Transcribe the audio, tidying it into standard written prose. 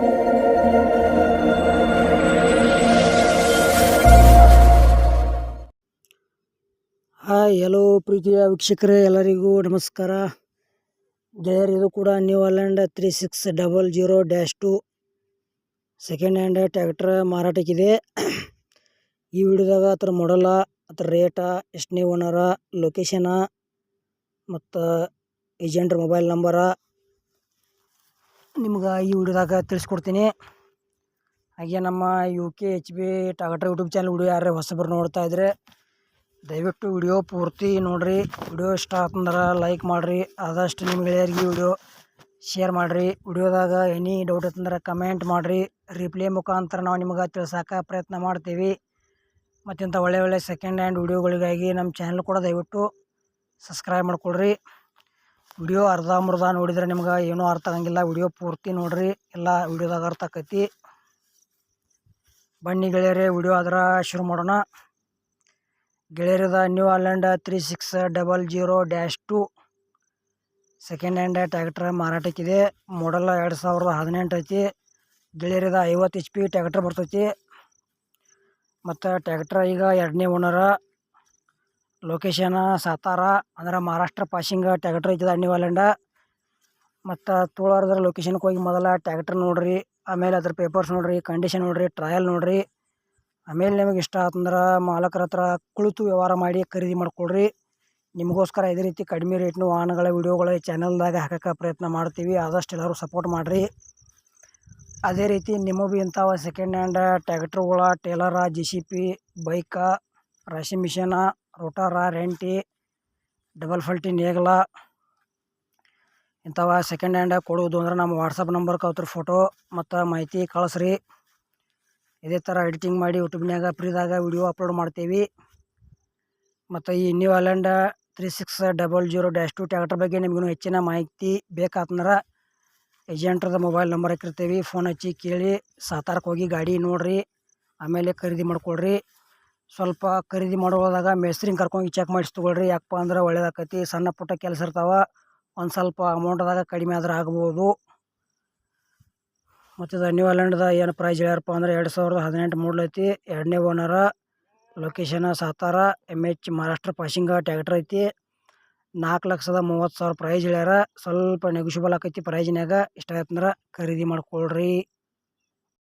Hi hello ಪ್ರೀತಿಯ ವೀಕ್ಷಕರೇ, ಎಲ್ಲರಿಗೂ ನಮಸ್ಕಾರ ಗೆಳೆಯರು. ಇದು ಕೂಡ New Holland 3600-2 second hand tractor ಮಾರಾಟಕ್ಕಿದೆ. ಈ ವಿಡಿಯೋದಾಗ ಅದರ ಮಾಡಲ, ಅದರ ರೇಟ, ಎಷ್ಟನೇ ಓನರ, ಲೊಕೇಶನ ಮತ್ತು ಏಜೆಂಟ್ರ ಮೊಬೈಲ್ ನಂಬರ ನಿಮ್ಗೆ ಈ ವಿಡಿಯೋದಾಗ ತಿಳಿಸ್ಕೊಡ್ತೀನಿ. ಹಾಗೆ ನಮ್ಮ UK-HB tractor YouTube channel video ಯಾರೇ ಹೊಸಬರು ನೋಡ್ತಾ ಇದ್ರೆ ದಯವಿಟ್ಟು ವಿಡಿಯೋ ಪೂರ್ತಿ ನೋಡಿರಿ. ವಿಡಿಯೋ ಇಷ್ಟ ಆತಂದ್ರೆ ಲೈಕ್ ಮಾಡಿರಿ, ಆದಷ್ಟು ನಿಮ್ಮ ಗೆಳೆಯರಿಗೆ ವಿಡಿಯೋ ಶೇರ್ ಮಾಡಿರಿ. ವಿಡಿಯೋದಾಗ ಎನಿ ಡೌಟ್ ಇತ್ತಂದ್ರೆ ಕಮೆಂಟ್ ಮಾಡಿರಿ, ರಿಪ್ಲೈ ಮುಖಾಂತರ ನಾವು ನಿಮಗೆ ತಿಳ್ಸೋಕೆ ಪ್ರಯತ್ನ ಮಾಡ್ತೀವಿ. ಮತ್ತಿಂಥ ಒಳ್ಳೆ ಸೆಕೆಂಡ್ ಹ್ಯಾಂಡ್ ವಿಡಿಯೋಗಳಿಗಾಗಿ ನಮ್ಮ ಚಾನಲ್ ಕೂಡ ದಯವಿಟ್ಟು ಸಬ್ಸ್ಕ್ರೈಬ್ ಮಾಡ್ಕೊಳ್ರಿ. ವಿಡಿಯೋ ಅರ್ಧಂಬರ್ಧ ನೋಡಿದರೆ ನಿಮ್ಗೆ ಏನೂ ಅರ್ಥ ಆಗಂಗಿಲ್ಲ. ವಿಡಿಯೋ ಪೂರ್ತಿ ನೋಡಿರಿ, ಎಲ್ಲ ವಿಡಿಯೋದಾಗ ಅರ್ಥ ಆಕೈತಿ. ಬನ್ನಿ ಗೆಳೆಯರೇ, ವಿಡಿಯೋ ಆದ್ರೆ ಶುರು ಮಾಡೋಣ. ಗೆಳೆಯರದ New Holland 3600-2 second hand tractor ಮಾರಾಟಕ್ಕಿದೆ. ಮಾಡಲ್ 2018 ಐತಿ. ಗೆಳೆಯರದ 50 HP ಟ್ರ್ಯಾಕ್ಟರ್ ಬರ್ತೈತಿ. ಮತ್ತು ಟ್ರ್ಯಾಕ್ಟರ್ ಈಗ 2ನೇ ಓನರ. ಲೊಕೇಶನ್ ಸಾತಾರ, ಅಂದ್ರೆ Maharashtra passing tractor ಐತಿದ new Holland. ಮತ್ತು ತೋಳಾರದ್ರ ಲೊಕೇಶನ್ಗೆ ಹೋಗಿ ಮೊದಲ ಟ್ರ್ಯಾಕ್ಟರ್ ನೋಡ್ರಿ, ಆಮೇಲೆ ಅದ್ರ ಪೇಪರ್ಸ್ ನೋಡ್ರಿ, ಕಂಡೀಷನ್ ನೋಡ್ರಿ, ಟ್ರಯಲ್ ನೋಡ್ರಿ. ಆಮೇಲೆ ನಿಮಗೆ ಇಷ್ಟ ಆತಂದ್ರೆ ಮಾಲಕರ ಹತ್ರ ಕುಳಿತು ವ್ಯವಹಾರ ಮಾಡಿ ಖರೀದಿ ಮಾಡ್ಕೊಳ್ರಿ. ನಿಮಗೋಸ್ಕರ ಇದೇ ರೀತಿ ಕಡಿಮೆ ರೇಟ್ನ ವಾಹನಗಳ ವಿಡಿಯೋಗಳ ಚಾನಲ್ದಾಗ ಹಾಕೋಕ್ಕೆ ಪ್ರಯತ್ನ ಮಾಡ್ತೀವಿ. ಆದಷ್ಟು ಎಲ್ಲರೂ ಸಪೋರ್ಟ್ ಮಾಡಿರಿ. ಅದೇ ರೀತಿ ನಿಮಗೂ ಇಂಥ ಸೆಕೆಂಡ್ ಹ್ಯಾಂಡ್ ಟ್ರ್ಯಾಕ್ಟರ್ಗಳ, ಟೇಲರ, JCB, ಬೈಕ, ರಾಶಿ ಮಿಷನ, ರೋಟಾರ, ರೆಂಟಿ, ಡಬಲ್ ಫಲ್ಟಿ ನೇಗಲ ಇಂಥವ ಸೆಕೆಂಡ್ ಹ್ಯಾಂಡ್ ಕೊಡುವುದು ಅಂದ್ರೆ ನಮ್ಮ ವಾಟ್ಸಪ್ ನಂಬರ್ಗೆ ಅವ್ರ ಫೋಟೋ ಮತ್ತು ಮಾಹಿತಿ ಕಳಿಸ್ರಿ. ಇದೇ ಥರ ಎಡಿಟಿಂಗ್ ಮಾಡಿ ಯೂಟ್ಯೂಬ್ನಾಗ ಫ್ರೀದಾಗ ವಿಡಿಯೋ ಅಪ್ಲೋಡ್ ಮಾಡ್ತೀವಿ. ಮತ್ತು ಈ ನ್ಯೂ ಹಾಲೆಂಡ್ 3600-2 ಟ್ರ್ಯಾಕ್ಟರ್ ಬಗ್ಗೆ ನಿಮಗೂ ಹೆಚ್ಚಿನ ಮಾಹಿತಿ ಬೇಕಾತಂದ್ರೆ ಏಜೆಂಟ್ರದ ಮೊಬೈಲ್ ನಂಬರ್ ಹಾಕಿರ್ತೀವಿ. ಫೋನ್ ಹಚ್ಚಿ ಕೇಳಿ ಸಾತಾರಕ್ಕೆ ಹೋಗಿ ಗಾಡಿ ನೋಡಿರಿ, ಆಮೇಲೆ ಖರೀದಿ ಮಾಡ್ಕೊಳ್ರಿ. ಸ್ವಲ್ಪ ಖರೀದಿ ಮಾಡೋದಾಗ ಮೇಸ್ತ್ರಿನ ಕರ್ಕೊಂಡು ಚೆಕ್ ಮಾಡಿಸಿ ತೊಗೊಳ್ರಿ. ಯಾಕಪ್ಪ ಅಂದ್ರೆ ಒಳ್ಳೇದಾಕೈತಿ. ಸಣ್ಣ ಪುಟ್ಟ ಕೆಲಸ ಇರ್ತಾವೆ, ಒಂದು ಸ್ವಲ್ಪ ಅಮೌಂಟ್ದಾಗ ಕಡಿಮೆ ಆದ್ರೆ ಆಗ್ಬೋದು. ಮತ್ತು ಇದು ನ್ಯೂ ಹಾಲೆಂಡ್ದ ಏನು ಪ್ರೈಸ್ ಹೇಳ್ಯಾರಪ್ಪ ಅಂದ್ರೆ 2018 ಮಾಡಲ್ ಐತಿ. 2ನೇ ಓನರ. Location Satara, MH Maharashtra passing tractor ಐತಿ. 4,30,000 ಪ್ರೈಸ್ ಹೇಳ್ಯಾರ. ಸ್ವಲ್ಪ ನೆಗೋಷಿಯಬಲ್ ಆಕೈತಿ ಪ್ರೈಜ್ನಾಗ. ಇಷ್ಟ ಆಯ್ತಂದ್ರೆ ಖರೀದಿ ಮಾಡ್ಕೊಳ್ರಿ.